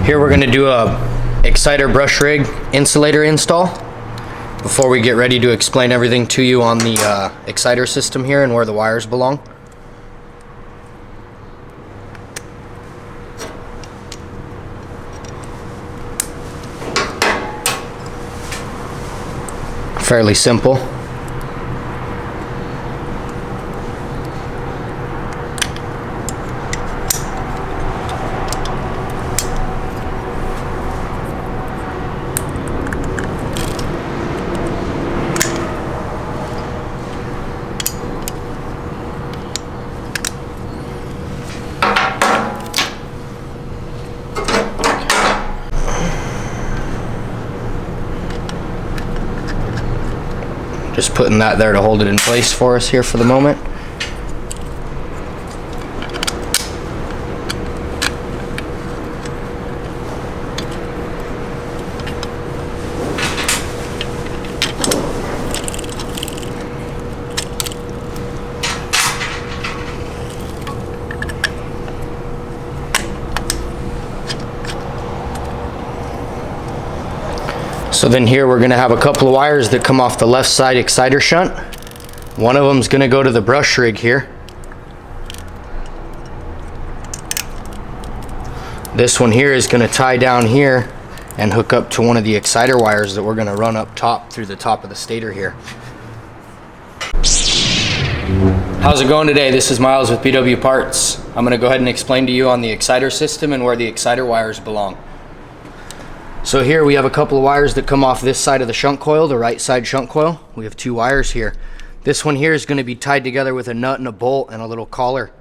Here we're going to do a exciter brush rig insulator install before we get ready to explain everything to you on the exciter system here and where the wires belong. Fairly simple. Just putting that there to hold it in place for us here for the moment. So then here we're going to have a couple of wires that come off the left side exciter shunt. One of them is going to go to the brush rig here. This one here is going to tie down here and hook up to one of the exciter wires that we're going to run up top through the top of the stator here. How's it going today? This is Miles with BW Parts. I'm going to go ahead and explain to you on the exciter system and where the exciter wires belong. So here we have a couple of wires that come off this side of the shunt coil, the right side shunt coil. We have two wires here. This one here is going to be tied together with a nut and a bolt and a little collar.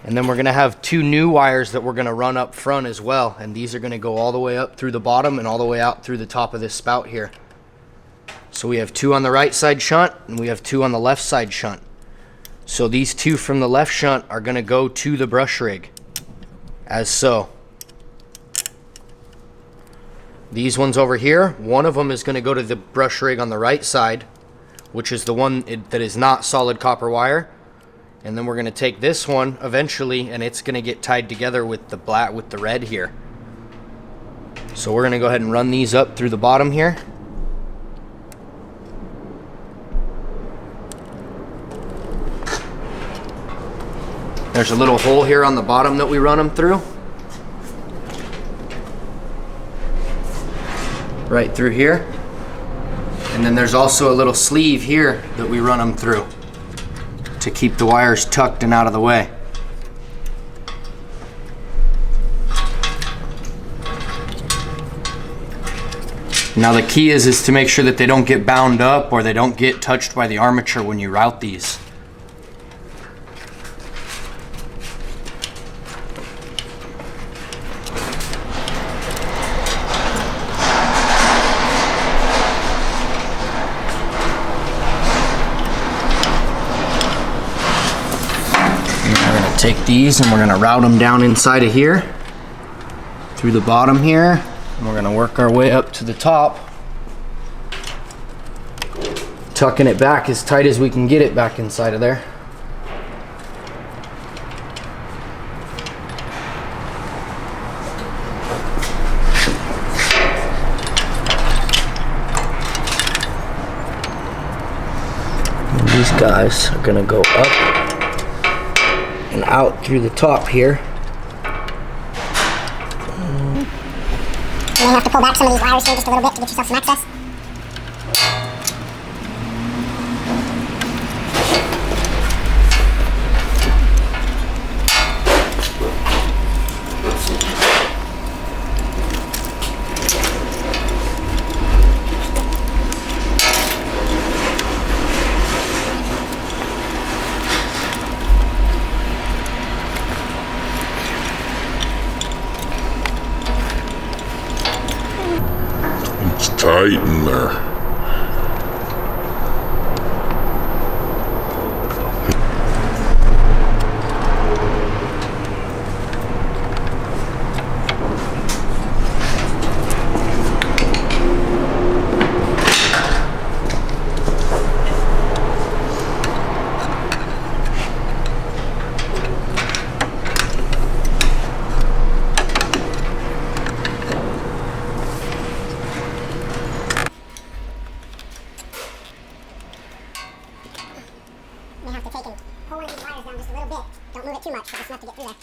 And then we're going to have two new wires that we're going to run up front as well. And these are going to go all the way up through the bottom and all the way out through the top of this spout here. So we have two on the right side shunt and we have two on the left side shunt. So these two from the left shunt are going to go to the brush rig, as so. These ones over here, one of them is going to go to the brush rig on the right side, which is the one that is not solid copper wire. And then we're going to take this one eventually and it's going to get tied together with the black, with the red here. So we're going to go ahead and run these up through the bottom here. There's a little hole here on the bottom that we run them through. Right through here. And then there's also a little sleeve here that we run them through to keep the wires tucked and out of the way. Now the key is to make sure that they don't get bound up or they don't get touched by the armature when you route these. Take these and we're going to route them down inside of here through the bottom here, and we're going to work our way up to the top, tucking it back as tight as we can get it back inside of there. And these guys are going to go up and out through the top here. You may have to pull back some of these wires here just a little bit to get yourself some access. tight in there. You have to take and pull one of these wires down just a little bit. Don't move it too much, because it's enough to get through there.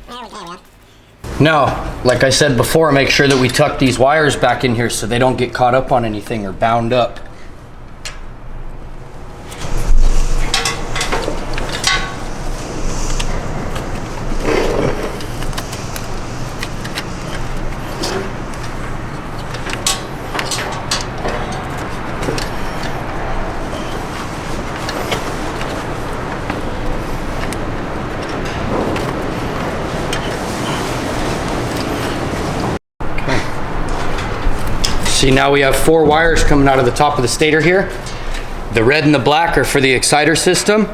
There we go. Now, like I said before, make sure that we tuck these wires back in here so they don't get caught up on anything or bound up. See, now we have 4 wires coming out of the top of the stator here. The red and the black are for the exciter system,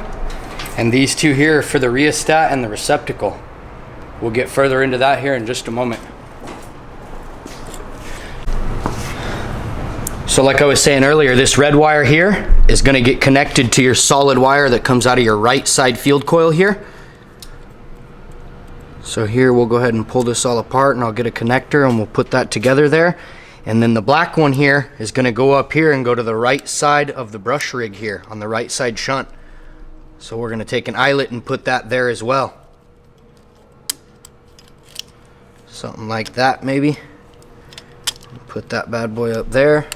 and these 2 here are for the rheostat and the receptacle. We'll get further into that here in just a moment. So like I was saying earlier, this red wire here is going to get connected to your solid wire that comes out of your right side field coil here. So here we'll go ahead and pull this all apart, and I'll get a connector and we'll put that together there. And then the black one here is going to go up here and go to the right side of the brush rig here on the right side shunt. So we're going to take an eyelet and put that there as well. Something like that maybe. Put that bad boy up there.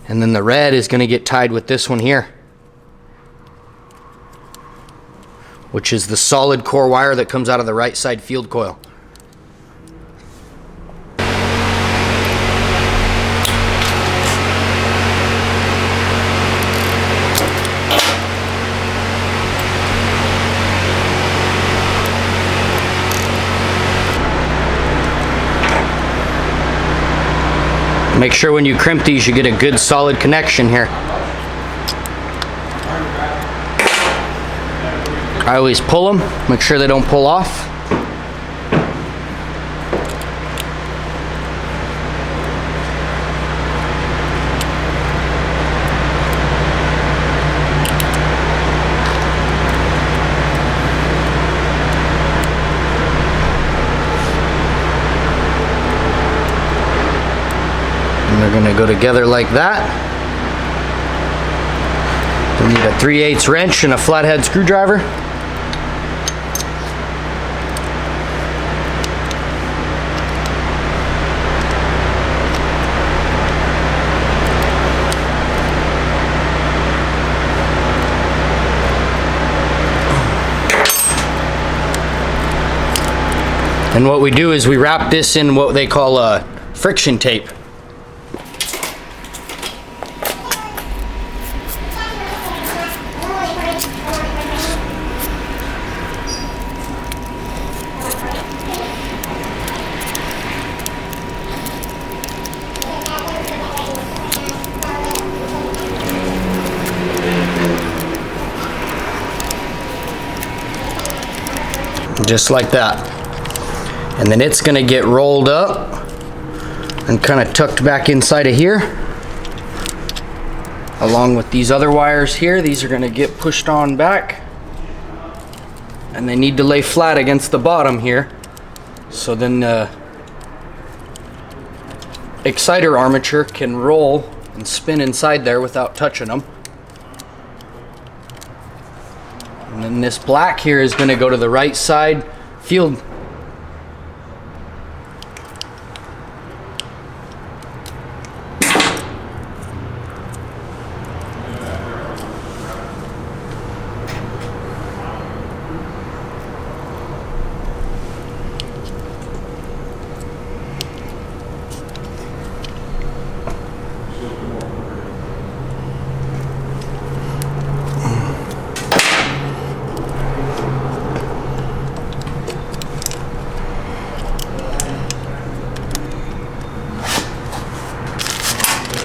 And then the red is going to get tied with this one here, which is the solid core wire that comes out of the right side field coil. Make sure when you crimp these you get a good solid connection here. I always pull them, make sure they don't pull off. And they're going to go together like that. We need a 3/8 wrench and a flathead screwdriver. And what we do is we wrap this in what they call friction tape. Just like that. And then it's going to get rolled up and kind of tucked back inside of here. Along with these other wires here, these are going to get pushed on back. And they need to lay flat against the bottom here. So then the exciter armature can roll and spin inside there without touching them. And then this black here is going to go to the right side field.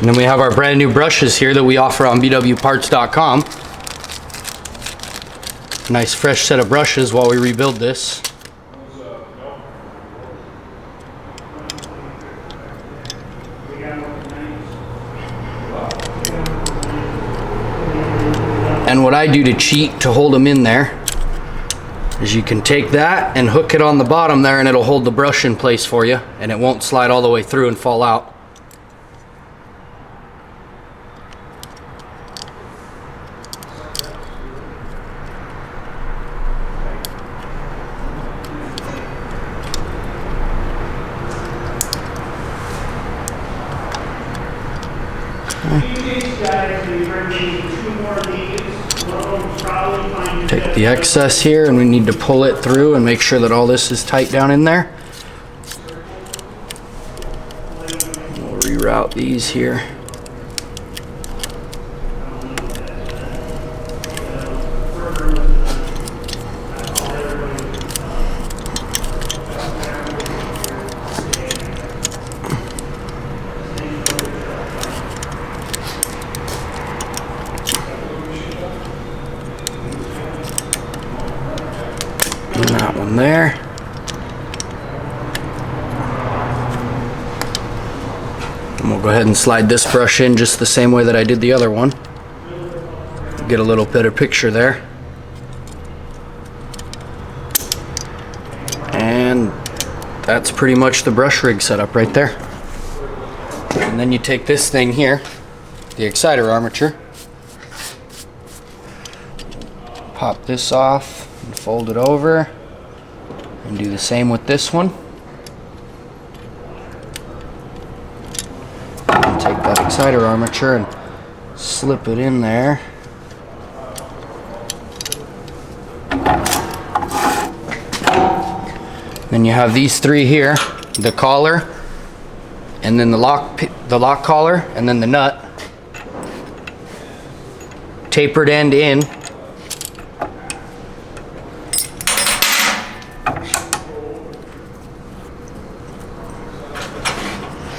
And then we have our brand new brushes here that we offer on bwparts.com. Nice fresh set of brushes while we rebuild this. And what I do to cheat to hold them in there is you can take that and hook it on the bottom there, and it'll hold the brush in place for you, and it won't slide all the way through and fall out. Take the excess here, and we need to pull it through and make sure that all this is tight down in there. We'll reroute these here. That one there. And we'll go ahead and slide this brush in just the same way that I did the other one. Get a little better picture there. And that's pretty much the brush rig setup right there. And then you take this thing here, the exciter armature, pop this off and fold it over. And do the same with this one. And take that exciter armature and slip it in there. Then you have these three here, the collar, and then the lock collar, and then the nut. Tapered end in.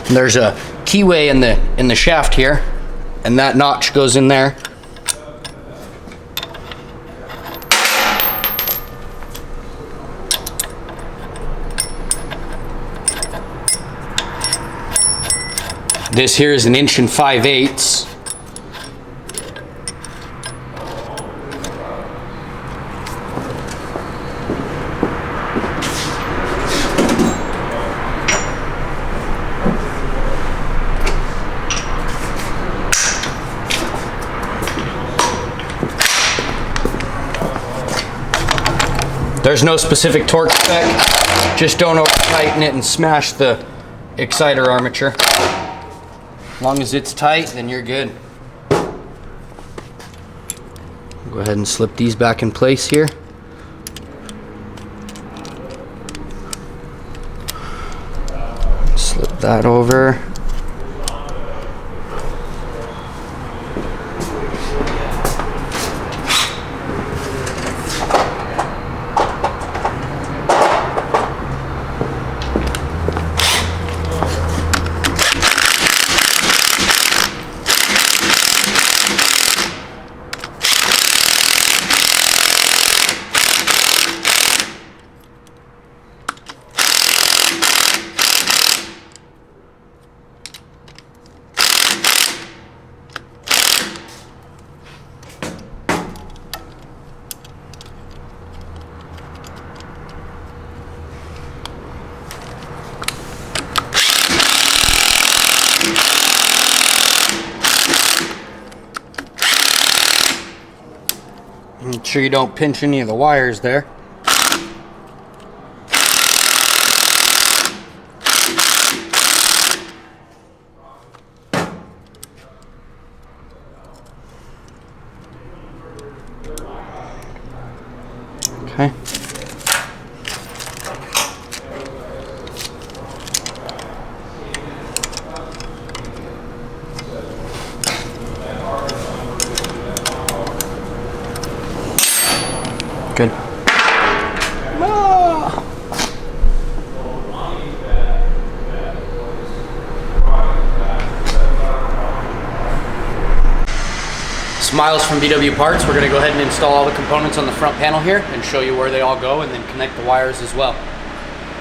There's a keyway in the shaft here, and that notch goes in there. This here is 1 5/8 inches. There's no specific torque spec, just don't over tighten it and smash the exciter armature. As long as it's tight, then you're good. Go ahead and slip these back in place here. Slip that over. Make sure you don't pinch any of the wires there. Okay. Good. Miles from BW Parts. We're going to go ahead and install all the components on the front panel here and show you where they all go and then connect the wires as well.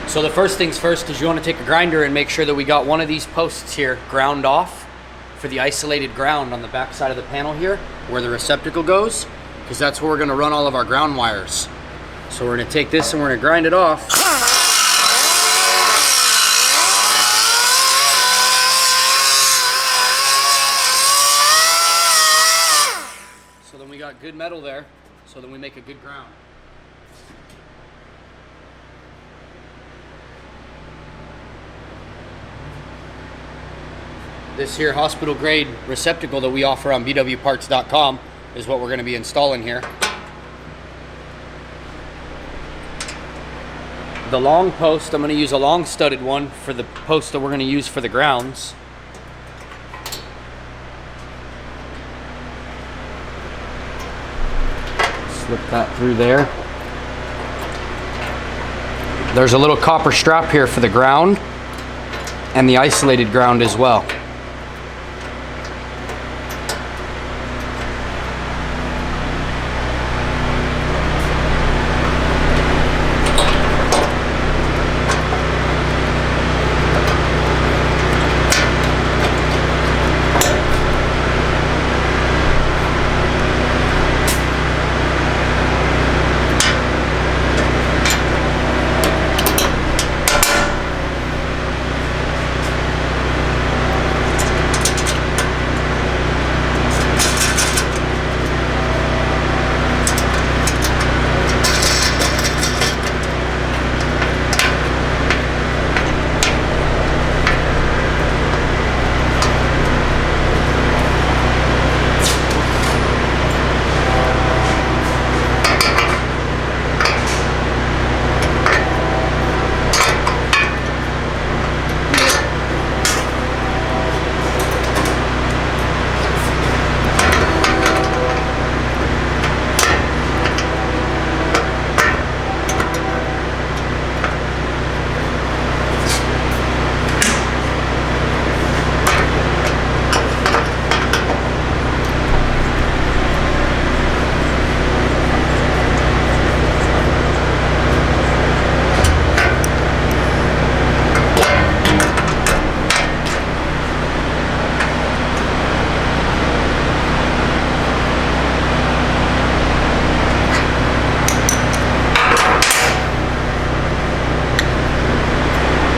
So the first things first is you want to take a grinder and make sure that we got one of these posts here ground off for the isolated ground on the back side of the panel here where the receptacle goes, because that's where we're going to run all of our ground wires. So we're going to take this and we're going to grind it off. So then we got good metal there, so then we make a good ground. This here hospital grade receptacle that we offer on bwparts.com is what we're going to be installing here. The long post, I'm going to use a long studded one for the post that we're going to use for the grounds. Slip that through there. There's a little copper strap here for the ground and the isolated ground as well.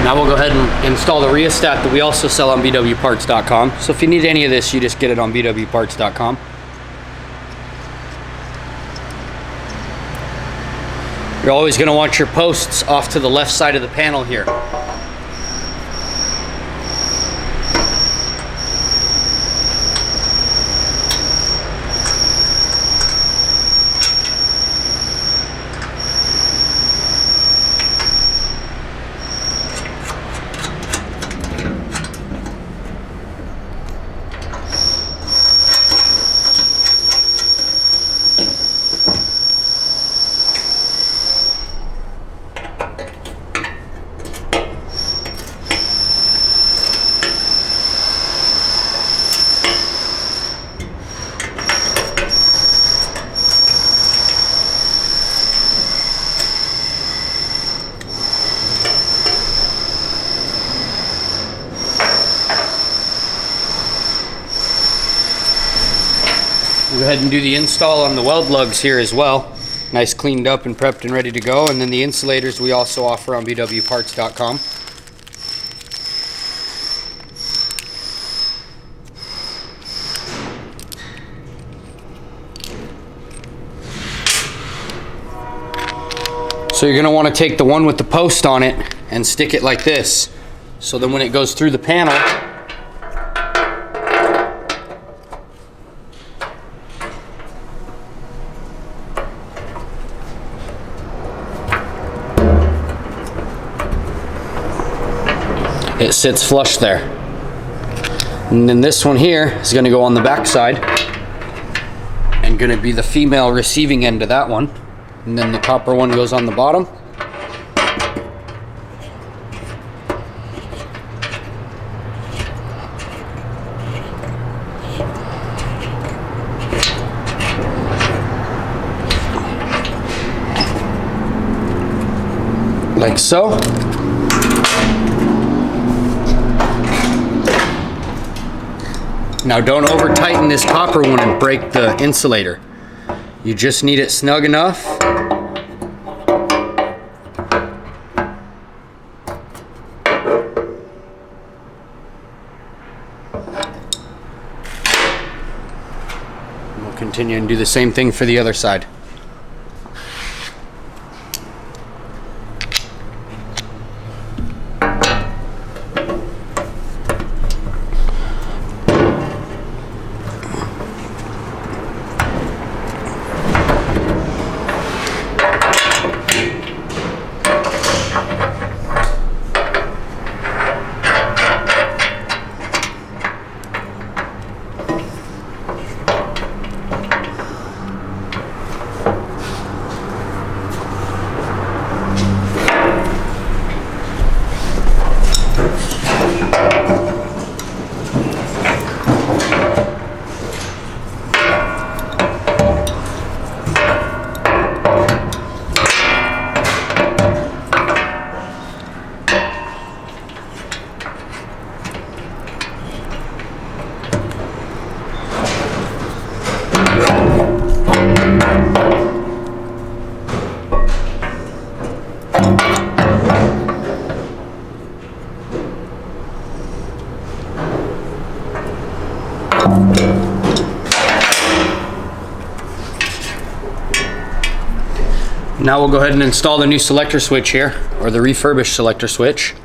Now we'll go ahead and install the rheostat that we also sell on bwparts.com. So if you need any of this, you just get it on bwparts.com. You're always going to want your posts off to the left side of the panel here. We'll go ahead and do the install on the weld lugs here as well. Nice cleaned up and prepped and ready to go. And then the insulators we also offer on bwparts.com. So you're going to want to take the one with the post on it and stick it like this. So then when it goes through the panel, it sits flush there. And then this one here is going to go on the back side and going to be the female receiving end of that one. And then the copper one goes on the bottom. like so. Now don't over tighten this copper one and break the insulator. You just need it snug enough. And we'll continue and do the same thing for the other side. Now we'll go ahead and install the new selector switch here, or the refurbished selector switch.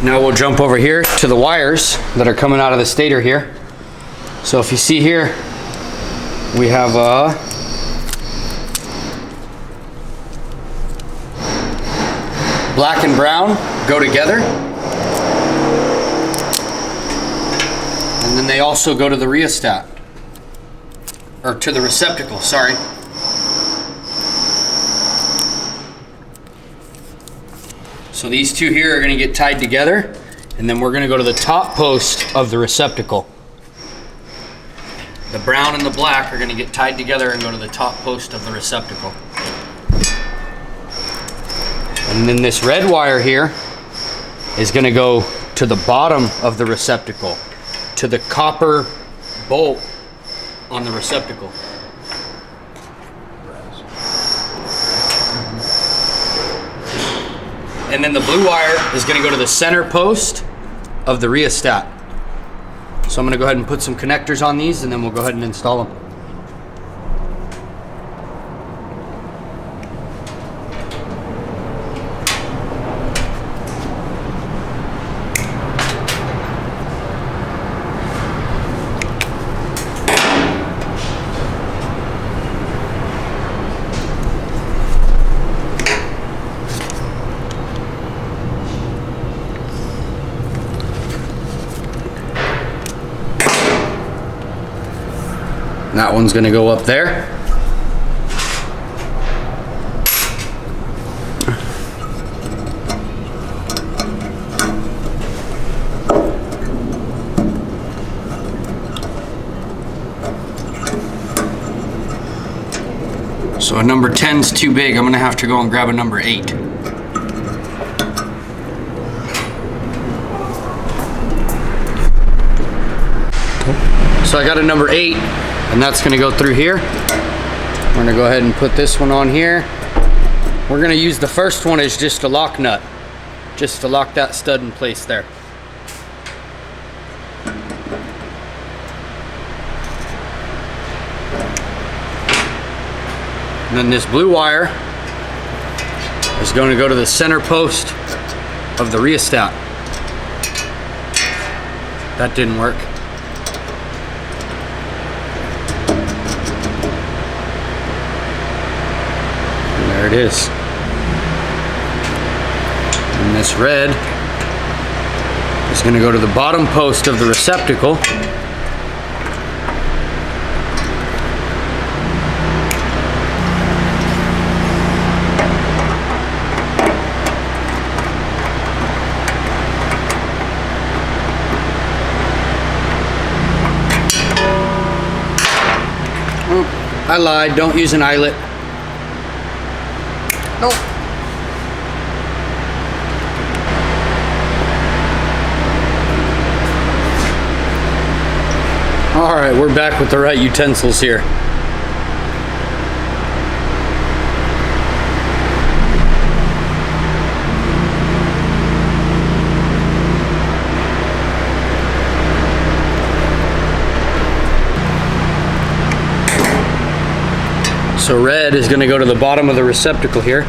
Now we'll jump over here to the wires that are coming out of the stator here. So if you see here, we have black and brown go together. And then they also go to the rheostat, or to the receptacle, sorry. So these two here are going to get tied together, and then we're going to go to the top post of the receptacle. The brown and the black are going to get tied together and go to the top post of the receptacle. And then this red wire here is going to go to the bottom of the receptacle, to the copper bolt on the receptacle. And then the blue wire is going to go to the center post of the rheostat. So I'm going to go ahead and put some connectors on these, and then we'll go ahead and install them. That one's going to go up there. So a number 10's too big. I'm going to have to go and grab a number 8. So I got a number 8. And that's going to go through here. We're going to go ahead and put this one on here. We're going to use the first one as just a lock nut, just to lock that stud in place there. And then this blue wire is going to go to the center post of the rheostat. That didn't work. it is. And this red is going to go to the bottom post of the receptacle. I lied, don't use an eyelet. Nope. Alright, we're back with the right utensils here. So red is going to go to the bottom of the receptacle here.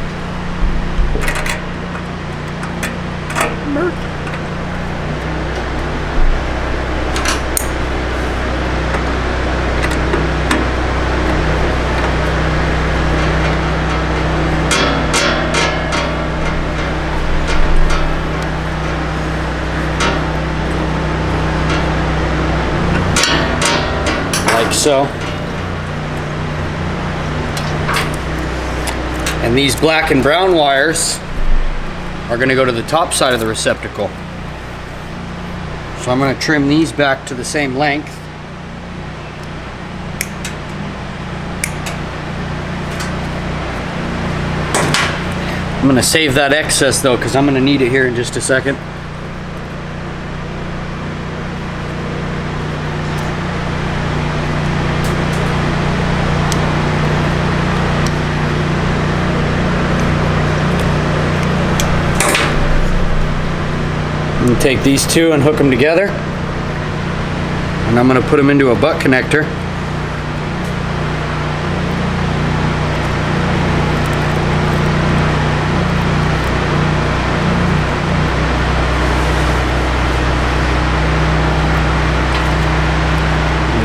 Like so. And these black and brown wires are going to go to the top side of the receptacle. So I'm going to trim these back to the same length. I'm going to save that excess though, because I'm going to need it here in just a second. I'm going to take these two and hook them together, and I'm going to put them into a butt connector.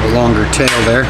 A longer tail there.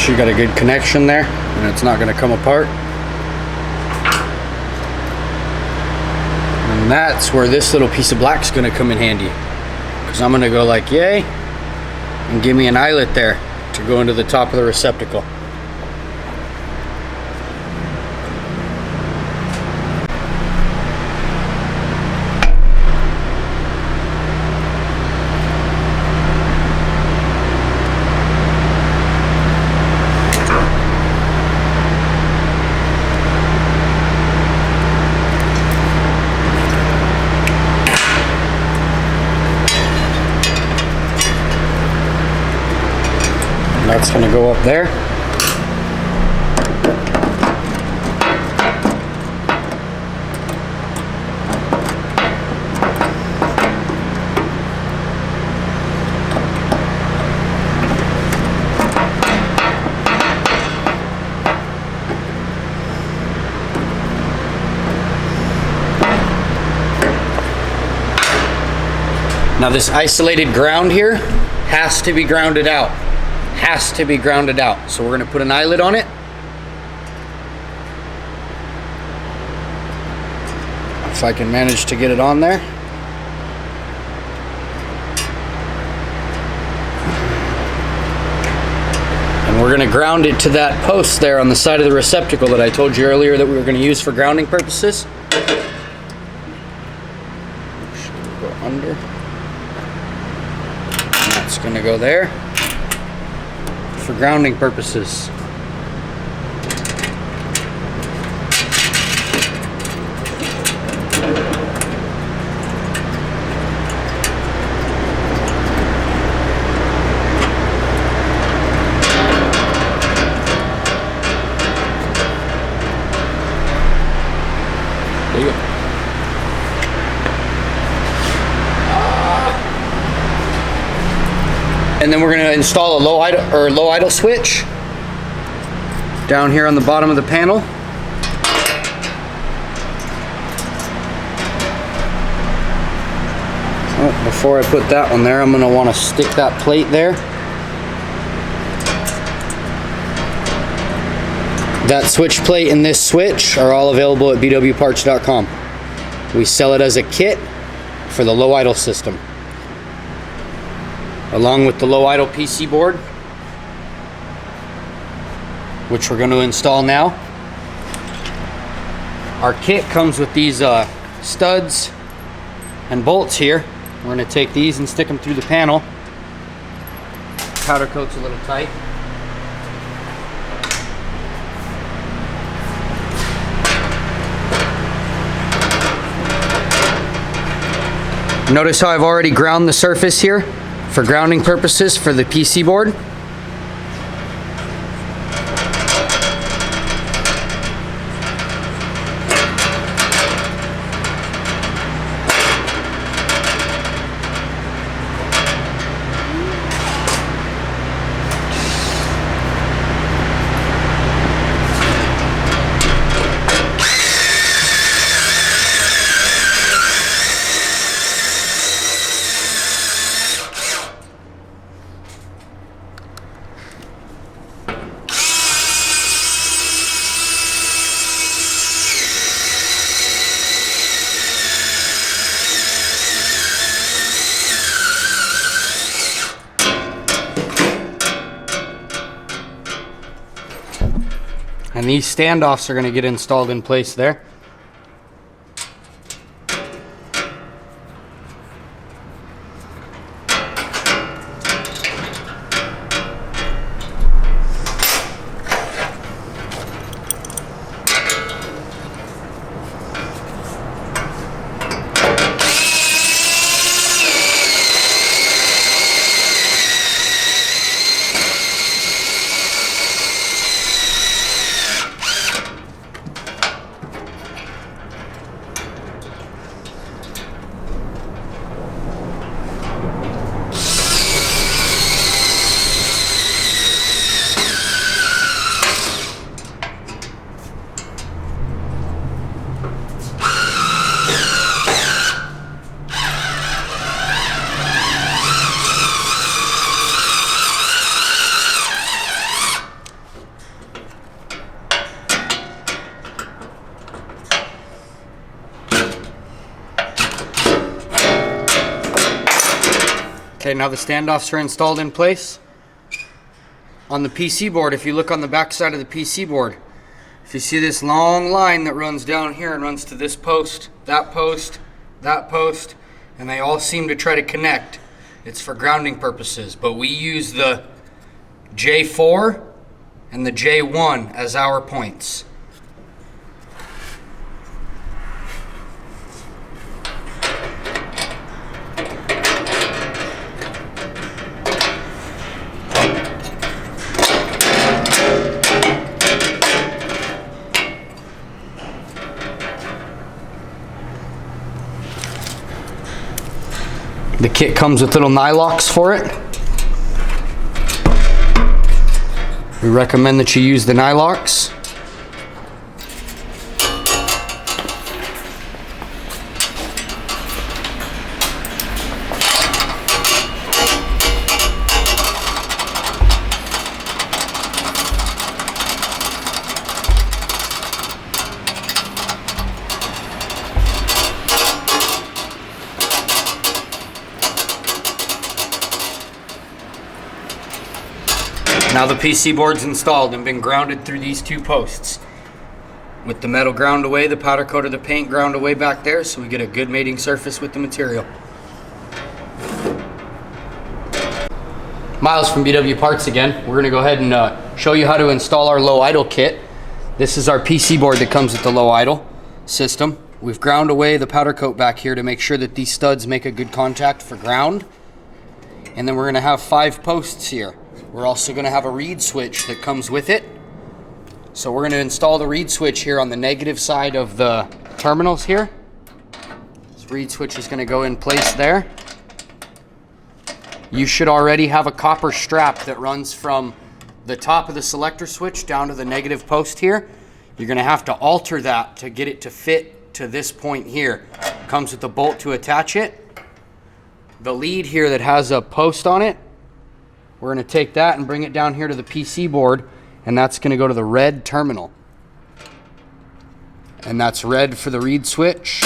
You got a good connection there and it's not going to come apart. And that's where this little piece of black is going to come in handy, because I'm going to go like yay and give me an eyelet there to go into the top of the receptacle. That's going to go up there. Now this isolated ground here has to be grounded out. Has to be grounded out. So we're gonna put an eyelet on it. If I can manage to get it on there. And we're gonna ground it to that post there on the side of the receptacle that I told you earlier that we were gonna use for grounding purposes. Should go under. And that's gonna go there for grounding purposes. There you go. And then we're going to install a low idle switch down here on the bottom of the panel. Oh, before I put that one there, I'm going to want to stick that plate there. That switch plate and this switch are all available at bwparts.com. We sell it as a kit for the low idle system, along with the low idle PC board, which we're going to install now. Our kit comes with these studs and bolts here. We're going to take these and stick them through the panel. Powder coat's a little tight. Notice how I've already ground the surface here for grounding purposes for the PC board. And these standoffs are going to get installed in place there. Okay, now the standoffs are installed in place. On the PC board, if you look on the back side of the PC board, if you see this long line that runs down here and runs to this post, that post, that post, and they all seem to try to connect, it's for grounding purposes. But we use the J4 and the J1 as our points. The kit comes with little nylocks for it. We recommend that you use the nylocks. Now the PC board's installed and been grounded through these two posts. With the metal ground away, the powder coat of the paint ground away back there, so we get a good mating surface with the material. Miles from BW Parts again. We're gonna go ahead and show you how to install our low idle kit. This is our PC board that comes with the low idle system. We've ground away the powder coat back here to make sure that these studs make a good contact for ground. And then we're gonna have 5 posts here. We're also gonna have a reed switch that comes with it. So we're gonna install the reed switch here on the negative side of the terminals here. This reed switch is gonna go in place there. You should already have a copper strap that runs from the top of the selector switch down to the negative post here. You're gonna have to alter that to get it to fit to this point here. Comes with a bolt to attach it. The lead here that has a post on it, we're gonna take that and bring it down here to the PC board, and that's gonna go to the red terminal. And that's red for the reed switch.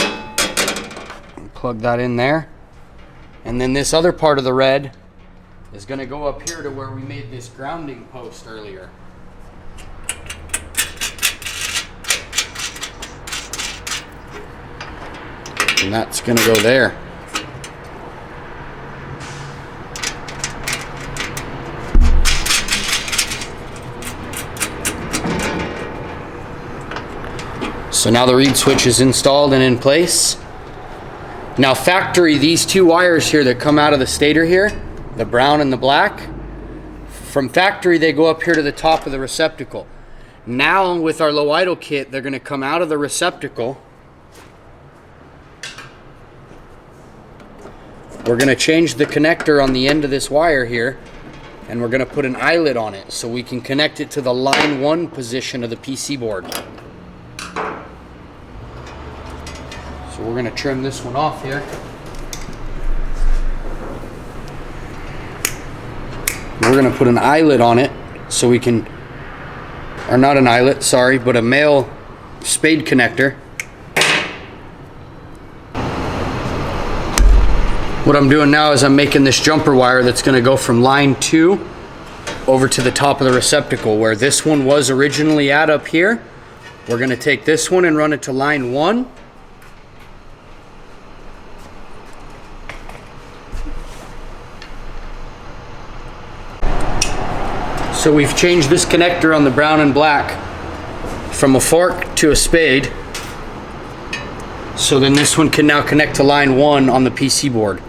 Plug that in there. And then this other part of the red is gonna go up here to where we made this grounding post earlier. And that's gonna go there. So now the reed switch is installed and in place. Now factory, these 2 wires here that come out of the stator here, the brown and the black, from factory they go up here to the top of the receptacle. Now with our low idle kit, they're gonna come out of the receptacle. We're gonna change the connector on the end of this wire here, and we're gonna put an eyelet on it so we can connect it to the line 1 position of the PC board. So we're gonna trim this one off here. We're gonna put an eyelet on it so we can, or not an eyelet, sorry, but a male spade connector. What I'm doing now is I'm making this jumper wire that's gonna go from line 2 over to the top of the receptacle where this one was originally at up here. We're gonna take this one and run it to line 1. So we've changed this connector on the brown and black from a fork to a spade. So then this one can now connect to line 1 on the PC board.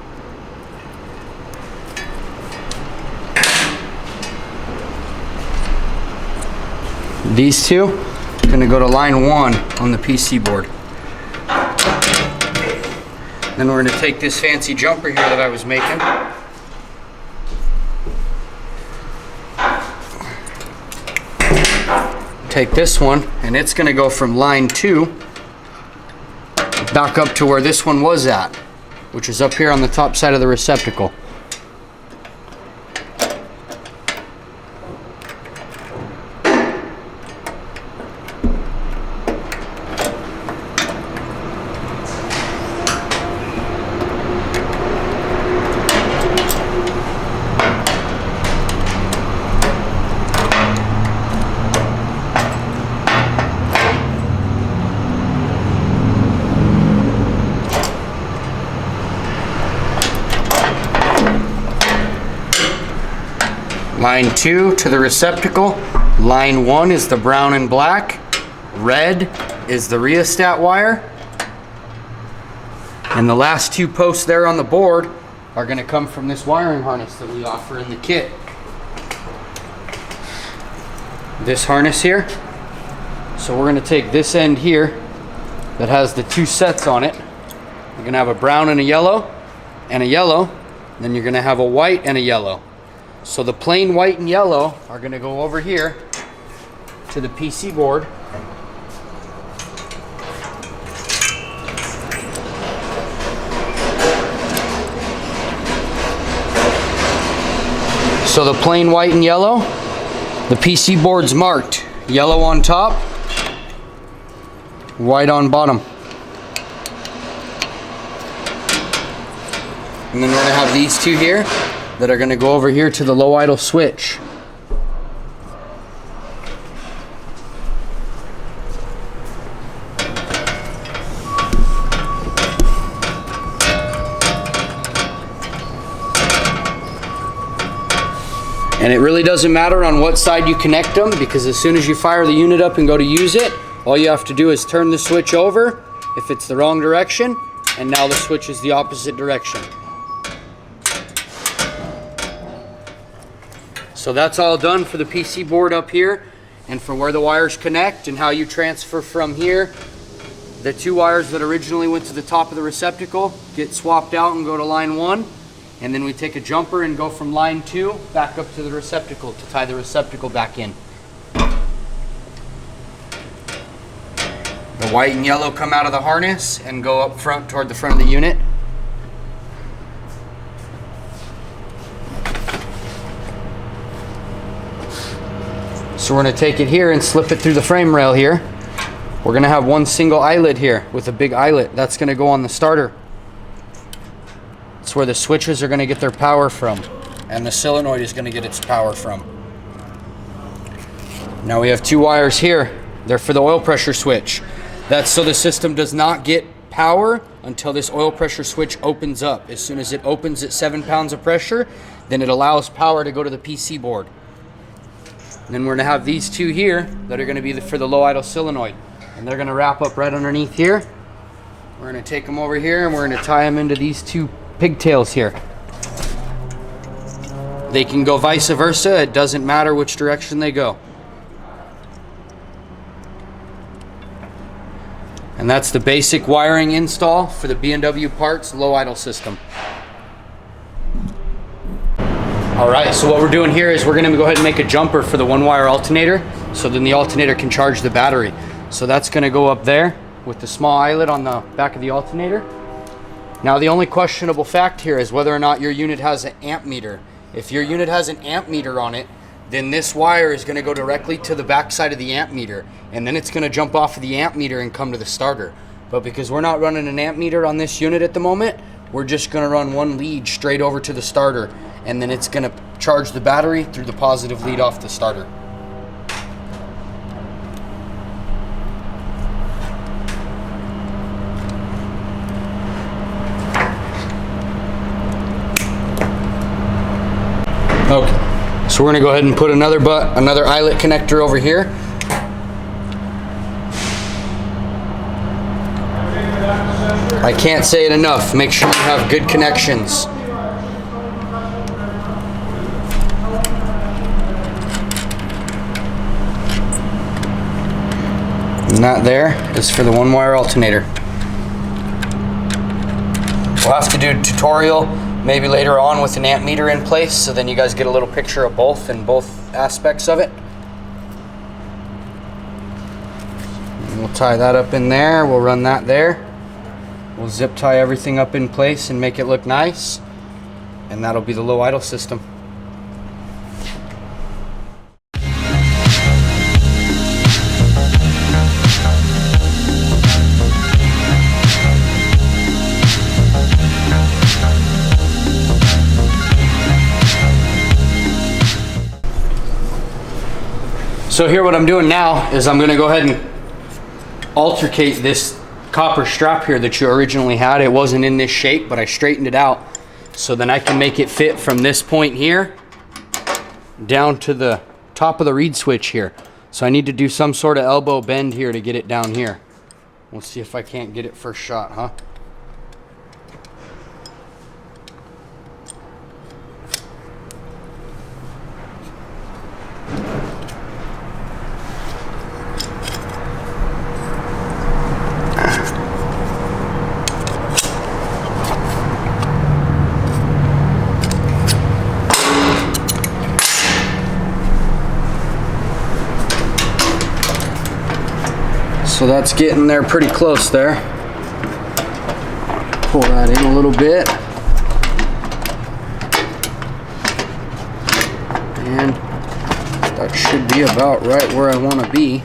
These 2 are gonna go to line 1 on the PC board. Then we're gonna take this fancy jumper here that I was making. Take this one, and it's gonna go from line 2 back up to where this one was at, which is up here on the top side of the receptacle. Line 2 to the receptacle. Line 1 is the brown and black. Red is the rheostat wire. And the last 2 posts there on the board are going to come from this wiring harness that we offer in the kit. This harness here. So we're going to take this end here that has the 2 sets on it. You're going to have a brown and a yellow, and a yellow. Then you're going to have a white and a yellow. So the plain white and yellow are going to go over here to the PC board. So the plain white and yellow, the PC board's marked. Yellow on top, white on bottom. And then we're going to have these 2 here that are going to go over here to the low idle switch. And it really doesn't matter on what side you connect them, because as soon as you fire the unit up and go to use it, all you have to do is turn the switch over if it's the wrong direction, and now the switch is the opposite direction. So that's all done for the PC board up here and for where the wires connect and how you transfer from here. The 2 wires that originally went to the top of the receptacle get swapped out and go to line 1. And then we take a jumper and go from line 2 back up to the receptacle to tie the receptacle back in. The white and yellow come out of the harness and go up front toward the front of the unit. So we're going to take it here and slip it through the frame rail here. We're going to have one single eyelet here with a big eyelet. That's going to go on the starter. It's where the switches are going to get their power from, and the solenoid is going to get its power from. Now we have 2 wires here. They're for the oil pressure switch. That's so the system does not get power until this oil pressure switch opens up. As soon as it opens at 7 pounds of pressure, then it allows power to go to the PC board. And then we're going to have these 2 here that are going to be for the low idle solenoid. And they're going to wrap up right underneath here. We're going to take them over here and we're going to tie them into these 2 pigtails here. They can go vice versa. It doesn't matter which direction they go. And that's the basic wiring install for the B&W Parts low idle system. Alright, so what we're doing here is we're going to go ahead and make a jumper for the 1-wire alternator, so then the alternator can charge the battery. So that's going to go up there with the small eyelet on the back of the alternator. Now the only questionable fact here is whether or not your unit has an amp meter. If your unit has an amp meter on it, then this wire is going to go directly to the back side of the amp meter, and then it's going to jump off of the amp meter and come to the starter. But because we're not running an amp meter on this unit at the moment, we're just going to run one lead straight over to the starter, and then it's going to charge the battery through the positive lead off the starter. Okay, so we're going to go ahead and put another eyelet connector over here. I can't say it enough. Make sure you have good connections. And that there is for the 1-wire alternator. We'll have to do a tutorial maybe later on with an amp meter in place, so then you guys get a little picture of both and both aspects of it. And we'll tie that up in there. We'll run that there. We'll zip tie everything up in place and make it look nice. And that'll be the low idle system. So here what I'm doing now is I'm going to go ahead and altercate this copper strap here that you originally had. It wasn't in this shape, but I straightened it out so then I can make it fit from this point here down to the top of the reed switch here. So I need to do some sort of elbow bend here to get it down here. We'll see if I can't get it first shot, huh? So that's getting there pretty close there. Pull that in a little bit. And that should be about right where I want to be.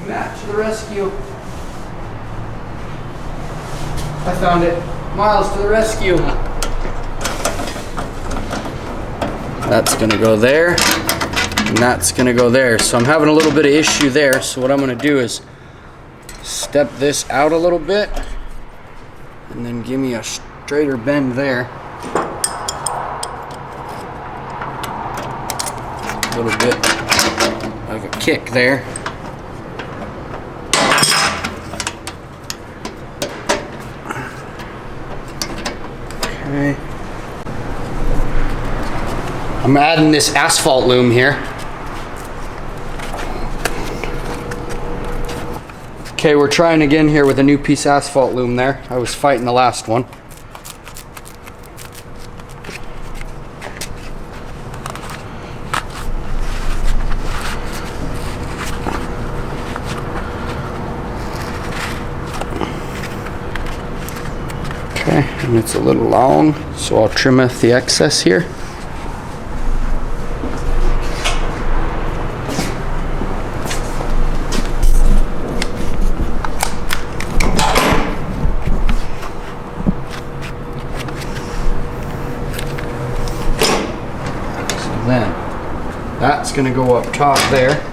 Matt to the rescue. I found it. Miles to the rescue. That's gonna go there. And that's gonna go there. So I'm having a little bit of issue there. So what I'm gonna do is step this out a little bit and then give me a straighter bend there. A little bit of a kick there. Okay. I'm adding this asphalt loom here. Okay, we're trying again here with a new piece of asphalt loom there. I was fighting the last one. Okay, and it's a little long, so I'll trim off the excess here. Then that's going to go up top there.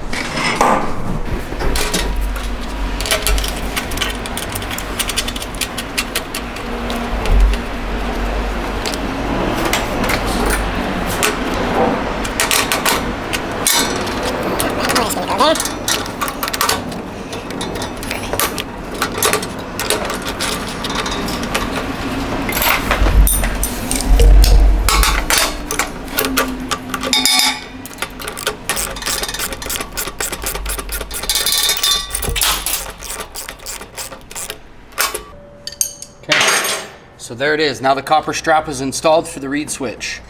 So there it is. Now the copper strap is installed for the reed switch.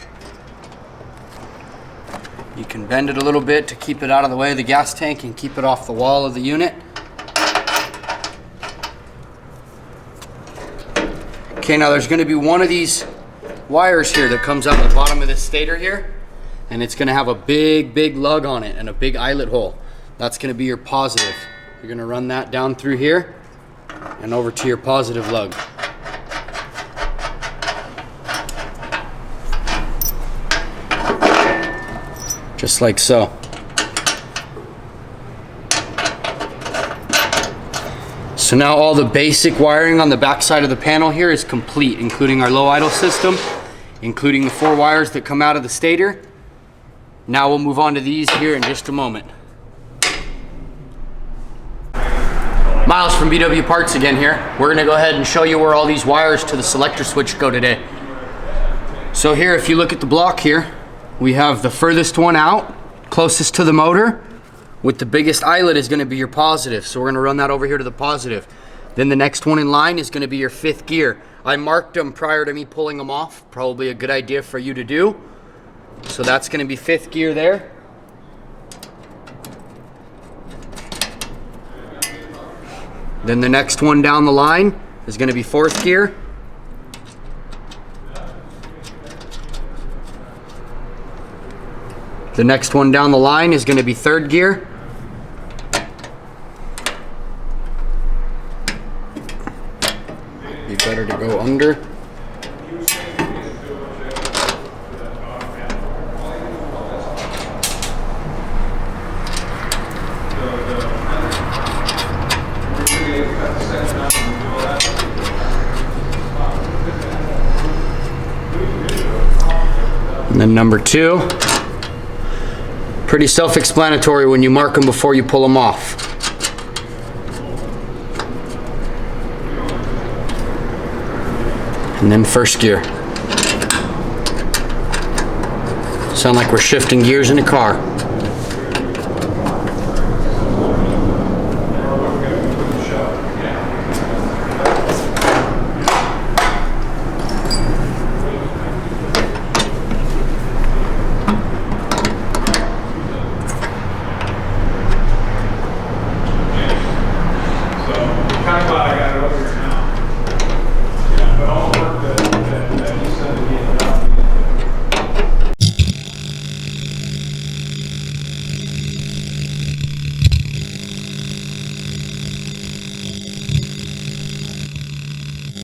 You can bend it a little bit to keep it out of the way of the gas tank and keep it off the wall of the unit. Okay, now there's going to be one of these wires here that comes out the bottom of this stator here, and it's going to have a big lug on it and a big eyelet hole. That's going to be your positive. You're going to run that down through here and over to your positive lug. Just like so. So now all the basic wiring on the back side of the panel here is complete, including our low idle system, including the 4 wires that come out of the stator. Now we'll move on to these here in just a moment. Miles from BW Parts again here. We're gonna go ahead and show you where all these wires to the selector switch go today. So here, if you look at the block here, we have the furthest one out, closest to the motor, with the biggest eyelet is going to be your positive. So we're going to run that over here to the positive. Then the next one in line is going to be your 5th gear. I marked them prior to me pulling them off. Probably a good idea for you to do. So that's going to be 5th gear there. Then the next one down the line is going to be 4th gear. The next one down the line is going to be 3rd gear. Be better to go under. And then number 2. Pretty self-explanatory when you mark them before you pull them off. And then 1st gear. Sound like we're shifting gears in a car.